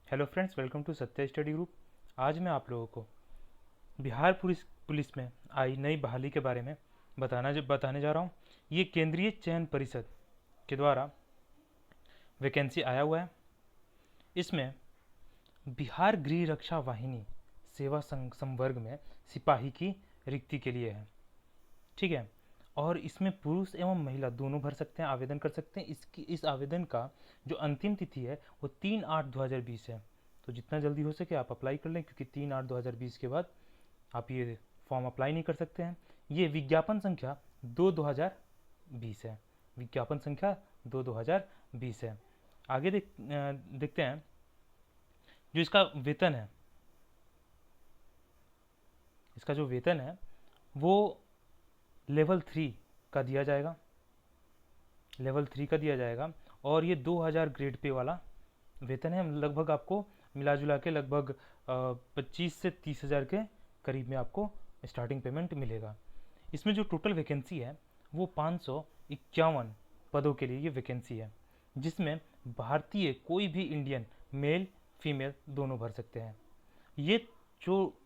Hello friends, welcome to Satya study group. आज मैं आप लोगों को बिहार पुलिस पुलिस में आई नई बहाली के बारे में बताने जा रहा हूँ। ये केंद्रीय चयन परिषद के द्वारा वैकेंसी आया हुआ है। इसमें बिहार गृह रक्षा वाहिनी सेवा संवर्ग में सिपाही की रिक्ति के लिए है। ठीक है। और इसमें पुरुष एवं महिला दोनों भर सकते हैं, आवेदन कर सकते हैं। इस आवेदन का जो अंतिम तिथि है वो 3/8/2020 है। तो जितना जल्दी हो सके आप अप्लाई कर लें, क्योंकि 3/8/2020 के बाद आप ये फॉर्म अप्लाई नहीं कर सकते हैं। ये विज्ञापन संख्या 2/2020 है। विज्ञापन संख्या 2/2020 है। आगे देखते हैं जो इसका वेतन है। इसका जो वेतन है वो लेवल 3 का दिया जाएगा। लेवल 3 का दिया जाएगा और ये 2000 ग्रेड पे वाला वेतन है। लगभग आपको मिला जुला के लगभग 25 से 30 हज़ार के करीब में आपको स्टार्टिंग पेमेंट मिलेगा। इसमें जो टोटल वैकेंसी है वो 551 पदों के लिए ये वैकेंसी है, जिसमें भारतीय कोई भी इंडियन मेल फीमेल दोनों भर सकते हैं। ये जो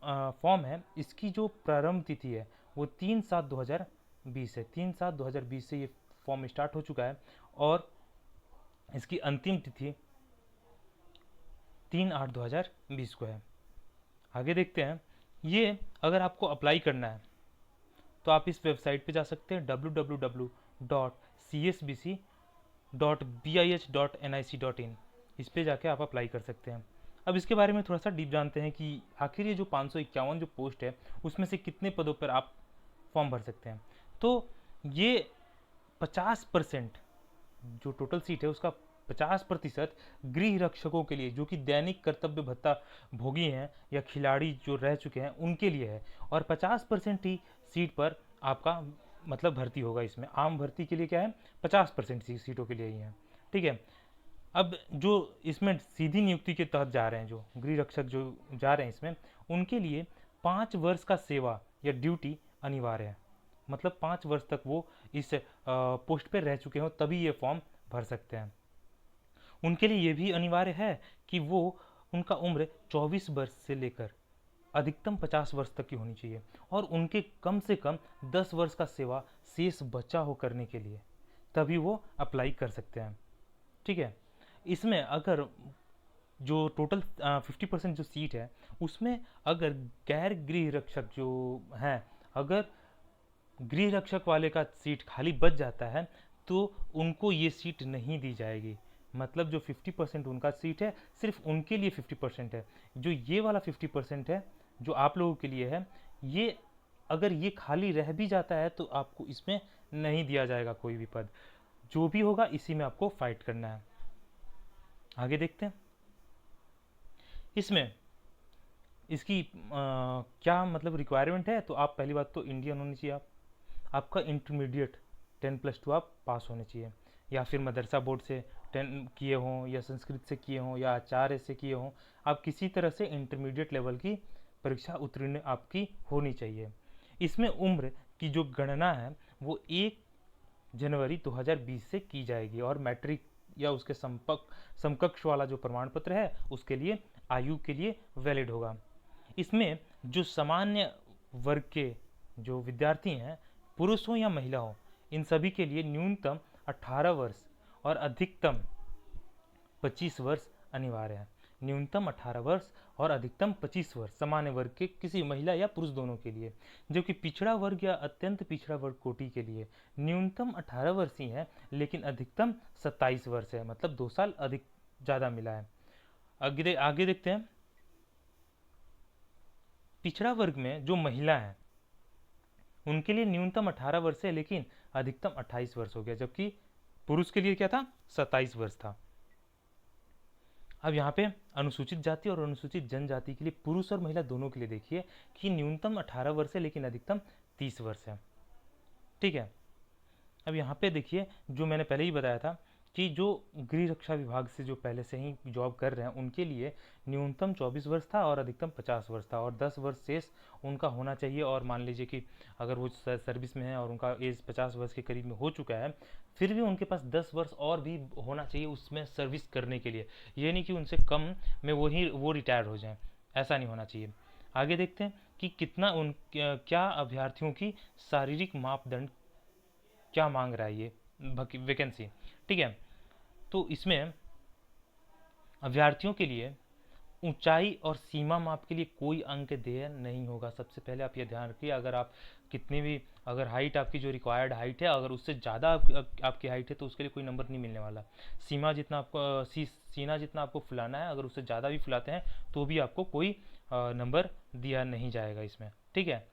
फॉर्म है इसकी जो प्रारंभ तिथि है वो 3/7/2020 है। 3/7/2020 से ये फॉर्म स्टार्ट हो चुका है और इसकी अंतिम तिथि 3/8/2020 को है। आगे देखते हैं। ये अगर आपको अप्लाई करना है तो आप इस वेबसाइट पे जा सकते हैं www.csbc.bih.nic.in। इस पे जाके आप अप्लाई कर सकते हैं। अब इसके बारे में थोड़ा सा डीप जानते हैं कि आखिर ये जो 551 जो पोस्ट है उसमें से कितने पदों पर आप फॉर्म भर सकते हैं। तो ये 50% जो टोटल सीट है उसका 50% गृह रक्षकों के लिए, जो कि दैनिक कर्तव्य भत्ता भोगी हैं या खिलाड़ी जो रह चुके हैं उनके लिए है। और 50% ही सीट पर आपका मतलब भर्ती होगा। इसमें आम भर्ती के लिए क्या है, 50% सीटों के लिए ही है। ठीक है। अब जो इसमें सीधी नियुक्ति के तहत जा रहे हैं, जो गृह रक्षक जो जा रहे हैं इसमें, उनके लिए 5 वर्ष का सेवा या ड्यूटी अनिवार्य है। मतलब 5 वर्ष तक वो इस पोस्ट पर रह चुके हो तभी ये फॉर्म भर सकते हैं। उनके लिए ये भी अनिवार्य है कि वो उनका उम्र 24 वर्ष से लेकर अधिकतम 50 वर्ष तक की होनी चाहिए और उनके कम से कम 10 वर्ष का सेवा शेष बचा हो करने के लिए, तभी वो अप्लाई कर सकते हैं। ठीक है। इसमें अगर जो टोटल 50% जो सीट है उसमें अगर गैर गृह रक्षक जो हैं, अगर गृह रक्षक वाले का सीट खाली बच जाता है तो उनको ये सीट नहीं दी जाएगी। मतलब जो 50% उनका सीट है सिर्फ उनके लिए 50% है। जो ये वाला 50% है जो आप लोगों के लिए है, ये अगर ये खाली रह भी जाता है तो आपको इसमें नहीं दिया जाएगा कोई भी पद। जो भी होगा इसी में आपको फाइट करना है। आगे देखते हैं। इसमें इसकी क्या मतलब रिक्वायरमेंट है। तो आप पहली बात तो इंडियन होनी चाहिए। आपका इंटरमीडिएट 10+2 आप पास होने चाहिए, या फिर मदरसा बोर्ड से 10 किए हों, या संस्कृत से किए हों, या आचार्य से किए हों। आप किसी तरह से इंटरमीडिएट लेवल की परीक्षा उत्तीर्ण आपकी होनी चाहिए। इसमें उम्र की जो गणना है वो 1 जनवरी 2020 से की जाएगी और मैट्रिक या उसके समकक्ष वाला जो प्रमाण पत्र है उसके लिए आयु के लिए वैलिड होगा। इसमें जो सामान्य वर्ग के जो विद्यार्थी हैं, पुरुष हो या महिला हो, इन सभी के लिए न्यूनतम 18 वर्ष और अधिकतम 25 वर्ष अनिवार्य है। न्यूनतम 18 वर्ष और अधिकतम 25 वर्ष सामान्य वर्ग के किसी महिला या पुरुष दोनों के लिए। जबकि पिछड़ा वर्ग या अत्यंत पिछड़ा वर्ग कोटि के लिए न्यूनतम 18 वर्ष ही है, लेकिन अधिकतम 27 वर्ष है। मतलब 2 साल अधिक ज़्यादा मिला है। आगे देखते हैं। पिछड़ा वर्ग में जो महिला है उनके लिए न्यूनतम 18 वर्ष है, लेकिन अधिकतम 28 वर्ष हो गया। जबकि पुरुष के लिए क्या था, 27 वर्ष था। अब यहाँ पे अनुसूचित जाति और अनुसूचित जनजाति के लिए, पुरुष और महिला दोनों के लिए देखिए कि न्यूनतम 18 वर्ष है लेकिन अधिकतम 30 वर्ष है। ठीक है। अब यहाँ पे देखिए जो मैंने पहले ही बताया था कि जो गृह रक्षा विभाग से जो पहले से ही जॉब कर रहे हैं उनके लिए न्यूनतम 24 वर्ष था और अधिकतम 50 वर्ष था, और 10 वर्ष शेष उनका होना चाहिए। और मान लीजिए कि अगर वो सर्विस में है और उनका एज 50 वर्ष के करीब में हो चुका है, फिर भी उनके पास 10 वर्ष और भी होना चाहिए उसमें सर्विस करने के लिए। ये नहीं कि उनसे कम में वो रिटायर हो जाएं, ऐसा नहीं होना चाहिए। आगे देखते हैं कि कितना क्या अभ्यर्थियों की शारीरिक मापदंड क्या मांग रहा है ये वैकेंसी। ठीक है, तो इसमें अभ्यर्थियों के लिए ऊंचाई और सीमा माप के लिए कोई अंक देय नहीं होगा। सबसे पहले आप ये ध्यान रखिए, अगर आप कितनी भी, अगर हाइट आपकी जो रिक्वायर्ड हाइट है, अगर उससे ज़्यादा आपकी हाइट है तो उसके लिए कोई नंबर नहीं मिलने वाला। सीमा जितना आपको सीना जितना आपको फुलाना है, अगर उससे ज़्यादा भी फुलाते हैं तो भी आपको कोई नंबर दिया नहीं जाएगा इसमें। ठीक है,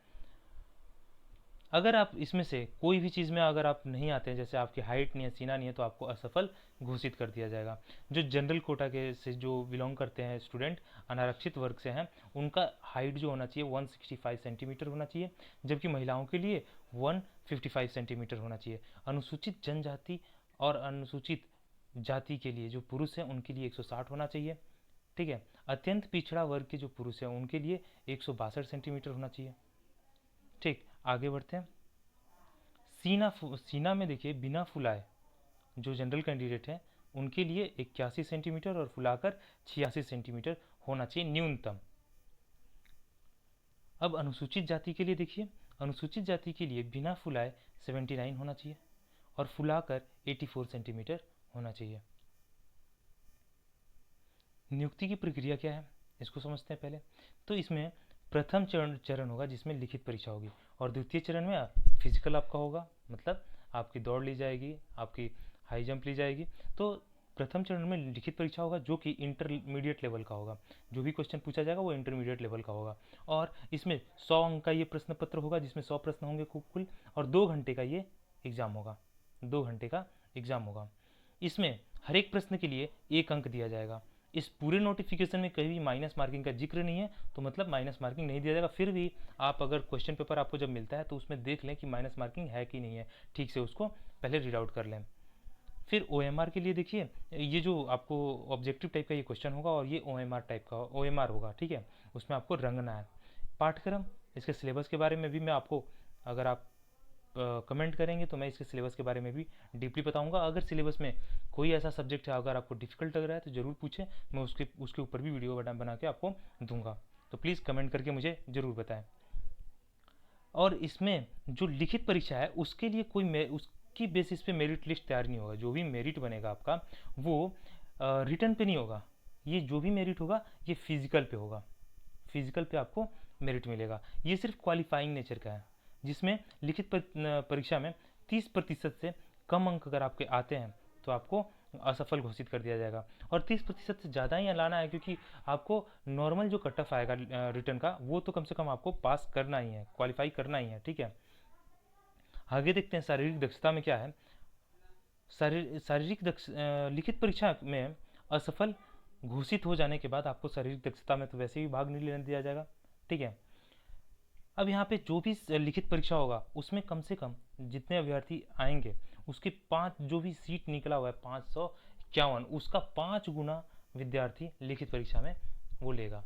अगर आप इसमें से कोई भी चीज़ में अगर आप नहीं आते हैं, जैसे आपकी हाइट नहीं है, सीना नहीं है, तो आपको असफल घोषित कर दिया जाएगा। जो जनरल कोटा के से जो बिलोंग करते हैं स्टूडेंट, अनारक्षित वर्ग से हैं, उनका हाइट जो होना चाहिए 165 सेंटीमीटर होना चाहिए, जबकि महिलाओं के लिए 155 सेंटीमीटर होना चाहिए। अनुसूचित जनजाति और अनुसूचित जाति के लिए जो पुरुष हैं उनके लिए 160 होना चाहिए। ठीक है, अत्यंत पिछड़ा वर्ग के जो पुरुष हैं उनके लिए 162 सेंटीमीटर होना चाहिए। ठीक, आगे बढ़ते हैं। सीना में देखिए बिना फुलाए जो जनरल कैंडिडेट हैं उनके लिए 81 सेंटीमीटर और फुलाकर 86 सेंटीमीटर होना चाहिए न्यूनतम। अब अनुसूचित जाति के लिए देखिए, अनुसूचित जाति के लिए बिना फुलाए 79 होना चाहिए और फुलाकर 84 सेंटीमीटर होना चाहिए। नियुक्ति की प्रक्रिया क्या है इसको समझते हैं पहले। तो इसमें प्रथम चरण होगा जिसमें लिखित परीक्षा होगी, और द्वितीय चरण में फिजिकल आपका होगा, मतलब आपकी दौड़ ली जाएगी, आपकी हाई जंप ली जाएगी। तो प्रथम चरण में लिखित परीक्षा होगा जो कि इंटरमीडिएट लेवल का होगा। जो भी क्वेश्चन पूछा जाएगा वो इंटरमीडिएट लेवल का होगा, और इसमें 100 अंक का ये प्रश्न पत्र होगा जिसमें 100 प्रश्न होंगे कुल, और 2 घंटे का ये एग्जाम होगा। 2 घंटे का एग्जाम होगा। इसमें हर एक प्रश्न के लिए 1 अंक दिया जाएगा। इस पूरे नोटिफिकेशन में कहीं भी माइनस मार्किंग का जिक्र नहीं है, तो मतलब माइनस मार्किंग नहीं दिया जाएगा। फिर भी आप अगर क्वेश्चन पेपर आपको जब मिलता है तो उसमें देख लें कि माइनस मार्किंग है कि नहीं है, ठीक से उसको पहले रीड आउट कर लें। फिर OMR के लिए देखिए, ये जो आपको ऑब्जेक्टिव टाइप का ये क्वेश्चन होगा और ये OMR टाइप का OMR होगा। ठीक है, उसमें आपको रंगना है। पाठ्यक्रम, इसके सिलेबस के बारे में भी मैं आपको, अगर आप कमेंट करेंगे तो मैं इसके सिलेबस के बारे में भी डीपली बताऊंगा। अगर सिलेबस में कोई ऐसा सब्जेक्ट है अगर आपको डिफिकल्ट लग रहा है तो ज़रूर पूछें, मैं उसके ऊपर भी वीडियो बना के आपको दूंगा। तो प्लीज़ कमेंट करके मुझे ज़रूर बताएं। और इसमें जो लिखित परीक्षा है उसके लिए उसकी बेसिस पे मेरिट लिस्ट तैयार नहीं होगा। जो भी मेरिट बनेगा आपका वो रिटर्न पे नहीं होगा, ये जो भी मेरिट होगा ये फिजिकल पे होगा। फिजिकल पे आपको मेरिट मिलेगा। ये सिर्फ क्वालिफाइंग नेचर का है, जिसमें लिखित परीक्षा में 30% से कम अंक अगर आपके आते हैं तो आपको असफल घोषित कर दिया जाएगा, और 30% से ज़्यादा ही लाना है, क्योंकि आपको नॉर्मल जो कट ऑफ आएगा रिटर्न का वो तो कम से कम आपको पास करना ही है, क्वालिफाई करना ही है। ठीक है, आगे देखते हैं शारीरिक दक्षता में क्या है। शारीरिक लिखित परीक्षा में असफल घोषित हो जाने के बाद आपको शारीरिक दक्षता में तो वैसे ही भाग नहीं लेने दिया जाएगा। ठीक है, अब यहाँ पे जो भी लिखित परीक्षा होगा उसमें कम से कम जितने अभ्यर्थी आएंगे उसके 5 जो भी सीट निकला हुआ है 551, उसका 5 गुना विद्यार्थी लिखित परीक्षा में वो लेगा,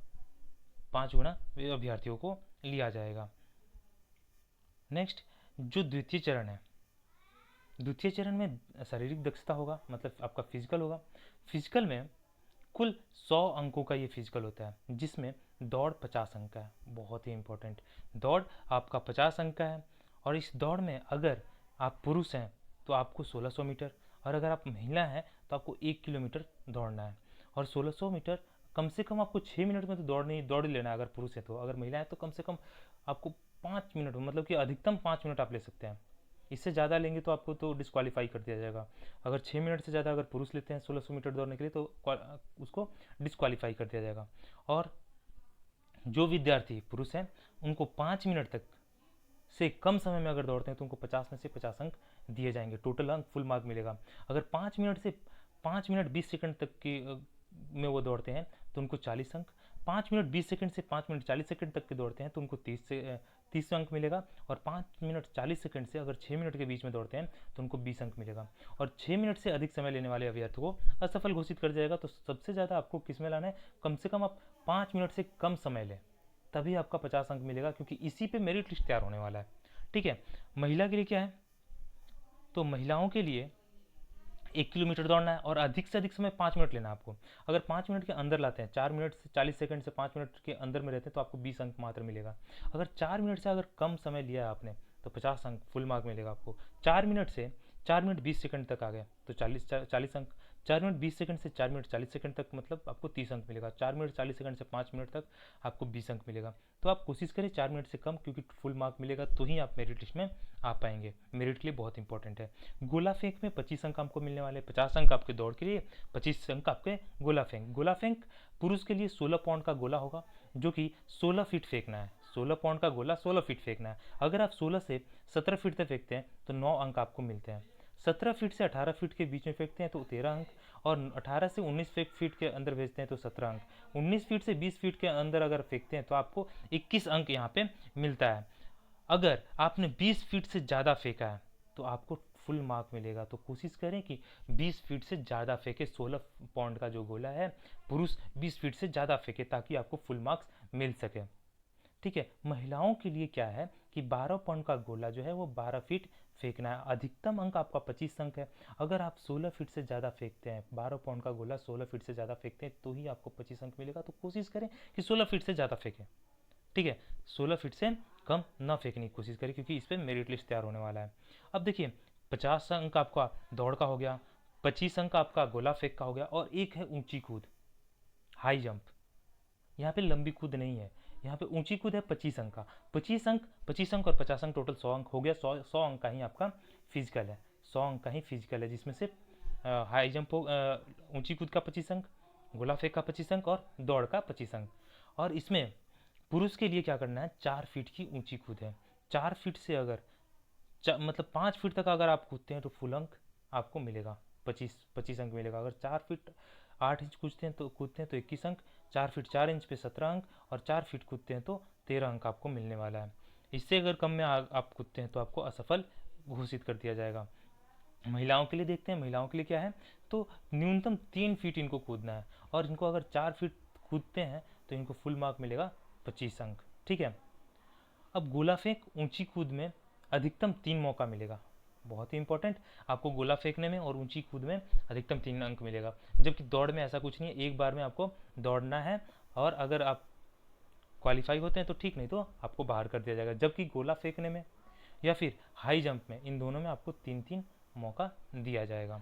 5 गुना अभ्यर्थियों को लिया जाएगा। नेक्स्ट, जो द्वितीय चरण है, द्वितीय चरण में शारीरिक दक्षता होगा, मतलब आपका फिजिकल होगा। फिजिकल में कुल 100 अंकों का ये फिजिकल होता है, जिसमें दौड़ 50 अंक का है, बहुत ही इंपॉर्टेंट। दौड़ आपका 50 अंक का है, और इस दौड़ में अगर आप पुरुष हैं तो आपको 1600 मीटर, और अगर आप महिला हैं तो आपको 1 किलोमीटर दौड़ना है। और 1600 मीटर कम से कम आपको 6 मिनट में तो दौड़ ही लेना है अगर पुरुष है तो। अगर महिला है तो कम से कम आपको 5 मिनट, मतलब कि अधिकतम 5 मिनट आप ले सकते हैं। इससे ज़्यादा लेंगे तो आपको तो डिस्क्वालीफाई कर दिया जाएगा। अगर 6 मिनट से ज़्यादा अगर पुरुष लेते हैं 1600 मीटर दौड़ने के लिए तो उसको डिस्क्वालीफाई कर दिया जाएगा। और जो विद्यार्थी पुरुष हैं उनको 5 मिनट तक से कम समय में अगर दौड़ते हैं तो उनको 50 में से 50 अंक दिए जाएंगे, टोटल अंक फुल मार्क मिलेगा। अगर 5 मिनट से 5 मिनट 20 सेकंड तक के में वो दौड़ते हैं तो उनको 40 अंक, 5 मिनट 20 सेकंड से 5 मिनट 40 सेकंड तक के दौड़ते हैं तो उनको 30 अंक मिलेगा, और 5 मिनट 40 सेकंड से अगर 6 मिनट के बीच में दौड़ते हैं तो उनको 20 अंक मिलेगा, और 6 मिनट से अधिक समय लेने वाले अभ्यर्थी को असफल घोषित कर जाएगा। तो सबसे ज़्यादा आपको किस में लाना है, कम से कम आप 5 मिनट से कम समय लें, तभी आपका 50 अंक मिलेगा, क्योंकि इसी पे मेरिट लिस्ट तैयार होने वाला है। ठीक है, महिला के लिए क्या है, तो महिलाओं के लिए 1 किलोमीटर दौड़ना है और अधिक से अधिक समय 5 मिनट लेना है आपको। अगर 5 मिनट के अंदर लाते हैं, 4 मिनट से 40 सेकंड से 5 मिनट के अंदर में रहते हैं, तो आपको 20 अंक मात्र मिलेगा। अगर 4 मिनट से अगर कम समय लिया है आपने तो 50 अंक फुल मार्क मिलेगा आपको। 4 मिनट से 4 मिनट 20 सेकंड तक आ गए तो 40 अंक। 4 मिनट 20 सेकंड से 4 मिनट 40 सेकंड तक मतलब आपको 30 अंक मिलेगा। 4 मिनट 40 सेकंड से 5 मिनट तक आपको 20 अंक मिलेगा। तो आप कोशिश करें 4 मिनट से कम, क्योंकि फुल मार्क मिलेगा तो ही आप मेरिट लिस्ट में आ पाएंगे। मेरिट के लिए बहुत इंपॉर्टेंट है। गोला फेंक में 25 अंक आपको मिलने वाले, 50 अंक आपके दौड़ के लिए, 25 अंक आपके गोला फेंक। गोला फेंक पुरुष के लिए 16 पाउंड का गोला होगा, जो कि 16 फीट फेंकना है। 16 पाउंड का गोला 16 फीट फेंकना है। अगर आप 16 से 17 फीट तक फेंकते हैं तो 9 अंक आपको मिलते हैं। 17 फीट से 18 फीट के बीच में फेंकते हैं तो 13 अंक, और 18 से 19 फीट के अंदर भेजते हैं तो 17 अंक। 19 फीट से 20 फीट के अंदर अगर फेंकते हैं तो आपको 21 अंक यहाँ पे मिलता है। अगर आपने 20 फीट से ज़्यादा फेंका है तो आपको फुल मार्क मिलेगा। तो कोशिश करें कि 20 फीट से ज़्यादा फेंके। 16 पाउंड का जो गोला है, पुरुष 20 फीट से ज़्यादा फेंके ताकि आपको फुल मार्क्स मिल सके। ठीक है, महिलाओं के लिए क्या है कि 12 पाउंड का गोला जो है वो 12 फीट फेंकना है। अधिकतम अंक आपका 25 अंक है। अगर आप 16 फीट से ज़्यादा फेंकते हैं, 12 पाउंड का गोला 16 फीट से ज़्यादा फेंकते हैं तो ही आपको 25 अंक मिलेगा। तो कोशिश करें कि 16 फीट से ज़्यादा फेंकें। ठीक है, 16 फीट से कम ना फेंकने की कोशिश करें, क्योंकि इस पर मेरिट लिस्ट तैयार होने वाला है। अब देखिए, 50 अंक आपका दौड़ का हो गया, 25 अंक आपका गोला फेंक का हो गया, और एक है ऊंची कूद, हाई जंप। यहाँ पे लंबी कूद नहीं है, यहाँ पे ऊंची कूद है 25 अंक का। 25 अंक और 50 अंक टोटल 100 अंक हो गया। 100 अंक का ही आपका फिजिकल है, 100 अंक का ही फिजिकल है, जिसमें से हाई जंप हो, ऊंची कूद का 25 अंक, गोला फेंक का 25 अंक और दौड़ का 25 अंक। और इसमें पुरुष के लिए क्या करना है, 4 फीट की ऊंची कूद है। 4 फीट से अगर मतलब 5 फीट तक अगर आप कूदते हैं तो फुल अंक आपको मिलेगा, 25 अंक मिलेगा। अगर 4 फीट 8 इंच कूदते हैं तो 21 अंक, 4 फीट 4 इंच पे 17 अंक, और 4 फीट कूदते हैं तो 13 अंक आपको मिलने वाला है। इससे अगर कम में आप कूदते हैं तो आपको असफल घोषित कर दिया जाएगा। महिलाओं के लिए देखते हैं, महिलाओं के लिए क्या है, तो न्यूनतम 3 फीट इनको कूदना है, और इनको अगर 4 फीट कूदते हैं तो इनको फुल मार्क मिलेगा 25 अंक। ठीक है, अब गोला फेंक ऊंची कूद में अधिकतम 3 मौका मिलेगा। बहुत ही इंपॉर्टेंट, आपको गोला फेंकने में और ऊंची कूद में अधिकतम 3 अंक मिलेगा। जबकि दौड़ में ऐसा कुछ नहीं है, एक बार में आपको दौड़ना है, और अगर आप क्वालिफाई होते हैं तो ठीक, नहीं तो आपको बाहर कर दिया जाएगा। जबकि गोला फेंकने में या फिर हाई जंप में, इन दोनों में आपको 3-3 मौका दिया जाएगा।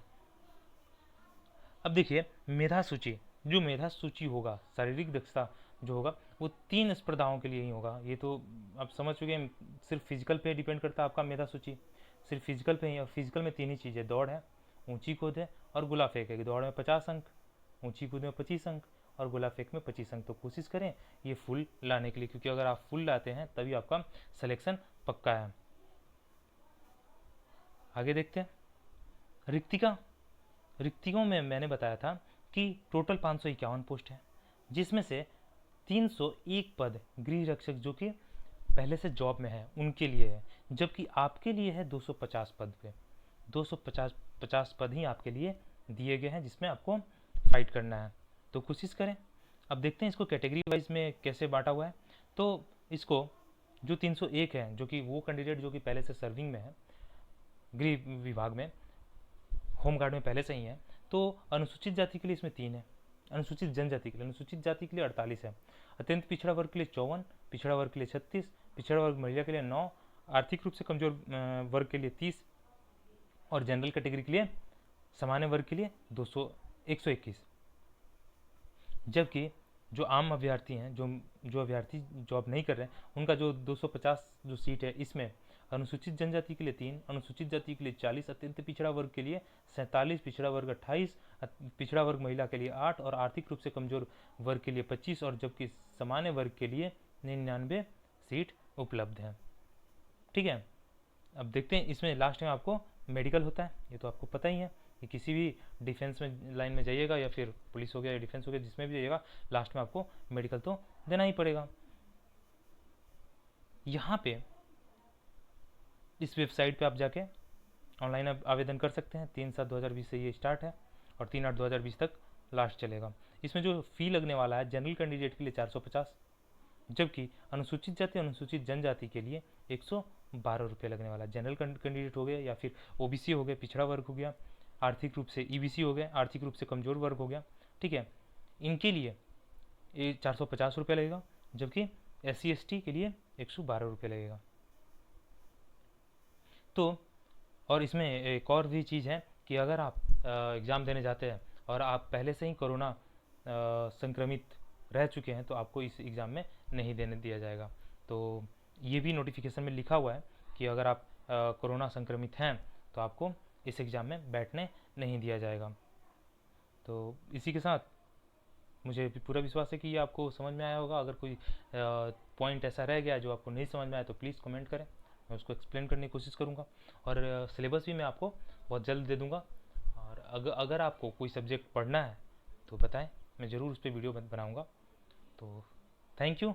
अब देखिए, मेधा सूची, जो मेधा सूची होगा, शारीरिक दक्षता जो होगा वो 3 स्पर्धाओं के लिए ही होगा। ये तो आप समझ चुके हैं, सिर्फ फिजिकल पे डिपेंड करता है आपका मेधा सूची, सिर्फ फिजिकल पे ही। और फिजिकल में 3 ही चीज़ें, दौड़ है, ऊंची कूद है और गोला फेंक है। दौड़ में 50 अंक, ऊंची कूद में 25 अंक और गोला फेंक में 25 अंक। तो कोशिश करें ये फुल लाने के लिए, क्योंकि अगर आप फुल लाते हैं तभी आपका सिलेक्शन पक्का है। आगे देखते हैं, रिक्तिकों में मैंने बताया था कि टोटल 551 पोस्ट है, जिसमें से 301 पद गृह रक्षक जो कि पहले से जॉब में है उनके लिए है, जबकि आपके लिए है 250 पद पे। 250 पद ही आपके लिए दिए गए हैं, जिसमें आपको फाइट करना है। तो कोशिश करें। अब देखते हैं इसको कैटेगरी वाइज में कैसे बांटा हुआ है। तो इसको जो 301 है, जो कि वो कैंडिडेट जो कि पहले से सर्विंग में है गृह विभाग में, होमगार्ड में पहले से ही है, तो अनुसूचित जाति के लिए इसमें 3 है, अनुसूचित जनजाति के लिए, अनुसूचित जाति के लिए 48 है, अत्यंत पिछड़ा वर्ग के लिए 54, पिछड़ा वर्ग के लिए 36, पिछड़ा वर्ग महिला के लिए 9, आर्थिक रूप से कमजोर वर्ग के लिए 30, और जनरल कैटेगरी के लिए सामान्य वर्ग के लिए 121। जबकि जो आम अभ्यर्थी हैं, जो अभ्यर्थी जॉब नहीं कर रहे हैं, उनका जो 250 जो सीट है, इसमें अनुसूचित जनजाति के लिए 3, अनुसूचित जाति के लिए 40, अत्यंत पिछड़ा वर्ग के लिए 47, पिछड़ा वर्ग 28, पिछड़ा वर्ग महिला के लिए 8 और आर्थिक रूप से कमजोर वर्ग के लिए 25, और जबकि सामान्य वर्ग के लिए 99 सीट उपलब्ध है। ठीक है, अब देखते हैं इसमें लास्ट में आपको मेडिकल होता है, ये तो आपको पता ही है कि किसी भी डिफेंस में लाइन में जाइएगा या फिर पुलिस हो गया या डिफेंस हो गया, जिसमें भी जाइएगा लास्ट में आपको मेडिकल तो देना ही पड़ेगा। यहाँ पे इस वेबसाइट पे आप जाके ऑनलाइन आवेदन कर सकते हैं। 3/7/2020 से ये स्टार्ट है और 3/8/2020 तक लास्ट चलेगा। इसमें जो फ़ी लगने वाला है जनरल कैंडिडेट के लिए 450, जबकि अनुसूचित जाति अनुसूचित जनजाति के लिए 112 रुपये लगने वाला है। जनरल कैंडिडेट हो गया या फिर ओबीसी हो गया, पिछड़ा वर्ग हो गया, आर्थिक रूप से ईबीसी हो गया, आर्थिक रूप से कमजोर वर्ग हो गया, ठीक है, इनके लिए ये 450 रुपये लगेगा, जबकि SC/ST के लिए 112 रुपये लगेगा। तो और इसमें एक और भी चीज़ है कि अगर आप एग्ज़ाम देने जाते हैं और आप पहले से ही कोरोना संक्रमित रह चुके हैं तो आपको इस एग्ज़ाम में नहीं देने दिया जाएगा। तो ये भी नोटिफिकेशन में लिखा हुआ है कि अगर आप कोरोना संक्रमित हैं तो आपको इस एग्ज़ाम में बैठने नहीं दिया जाएगा। तो इसी के साथ मुझे पूरा विश्वास है कि ये आपको समझ में आया होगा। अगर कोई पॉइंट ऐसा रह गया जो आपको नहीं समझ में आया तो प्लीज़ कमेंट करें, मैं उसको एक्सप्लेन करने की कोशिश करूँगा। और सिलेबस भी मैं आपको बहुत जल्द दे दूँगा। और अगर आपको कोई सब्जेक्ट पढ़ना है तो बताएं, मैं ज़रूर उस पर वीडियो बनाऊँगा। तो थैंक यू।